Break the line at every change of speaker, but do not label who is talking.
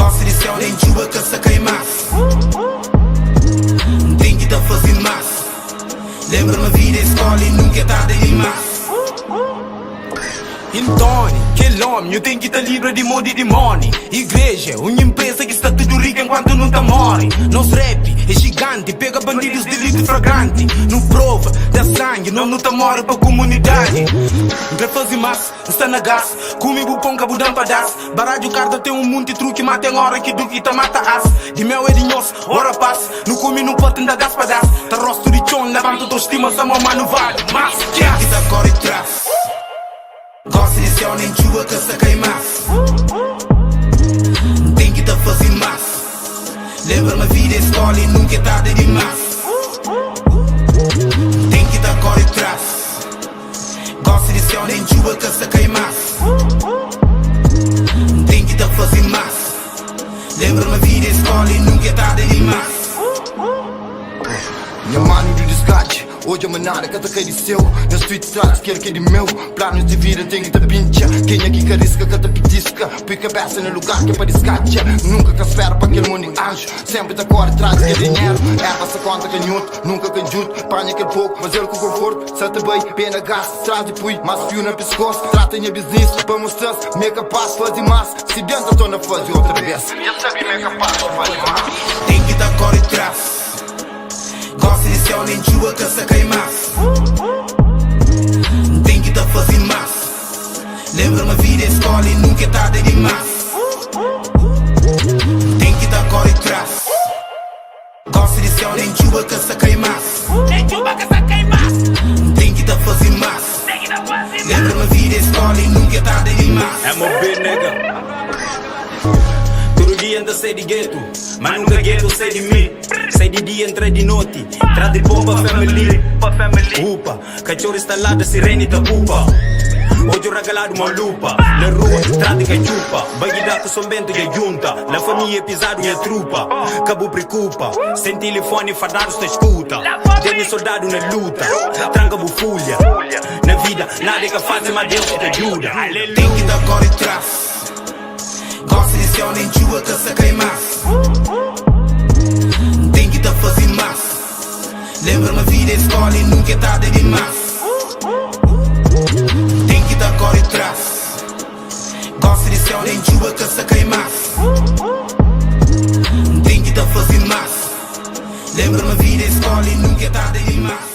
Gosto de céu nem chuva que se queimar. Tem que tá fazendo mais. Lembra-me a vida escola e nunca é tarde demais. Então, aquele homem, eu tenho que estar livre de modo de money. Igreja, uma empresa que está tudo rica enquanto não tá morre. Nosso rap é gigante, pega bandidos de delito flagrante. Não prova, dá sangue, não tá morre pra comunidade. Quer fazer mais, está na gás. Comigo pão cabo dá pra dar. Baralho carta tem um monte de truque, mas tem hora que do que tá mata as. De mel é de nós, hora passa. Não come, não pode ainda gás pra dar. Tá rosto de chão, levanta tua estima, essa mamãe não vale. Mas, que tá Corri Traz. Gosto de céu nem chuva que se queimar. Tem que tá fazendo mais. Lembra-me a vida escola e nunca é tarde demais. Tem que tá Corri Traz. Gosto de céu nem chuva que se queimar. Tem que tá fazendo mais. Lembra-me a vida escola e nunca é tarde demais.
Minha mano do desgaste, hoje a manada que ataquei de seu. Na street tracks quer que é de meu. Planos de vida tem que te pincha. Quem aqui carisca que te pitisca. Põe cabeça no lugar que é para desgaste. Nunca que espera para aquele mundo anjo. Sempre te corre atrás que é dinheiro. Erva se conta canhoto, nunca canjuto. Panha aquele pouco, mas ele com conforto. Sete bem, pena gás, traz de pui. Mas fio na pescoço, trata em business. Para mostrar se me é capaz de fazer mais. Se dentro estou na fazer outra vez. Eu sabia me é capaz de fazer mais.
Tem que tá Corri Traz. Gosto de céu nem chuva que se queimar. Tem que tá fazendo mais. Lembra-me a vida escola e nunca é tarde demais. Tem que tá Corri Traz. Gosto de céu nem chuva que se queimar.
Nem chuva que se queimar.
Tem que tá fazendo mais. Lembra-me a vida escola e nunca é tarde demais.
É meu bem, nega. Todo dia anda sei de gueto, mas nunca gueto sei de mim. Sei de dia, entrei de noite. Traz de bomba, family. Upa, cachorro instalado, sirene da upa. Hoje eu regalado uma lupa. Na rua, traz de cachupa. Bagida com sombento e junta. Na família pisado e a trupa. Cabo preocupa. Sem telefone, fadados te escuta. Dennys soldado na luta. Tranca bufulha. Na vida, nada que faz, mas Deus te ajuda.
Tem que dar Corri Traz. Gosto de céu nem chuva que se queimar. Tem que tá fazendo mais. Lembra-me a vida escola e nunca é tarde demais. Tem que tá Corri Traz. Gosto de céu nem chuva que se queimar. Tem que tá fazendo mais. Lembra-me a vida escola e nunca é tarde demais.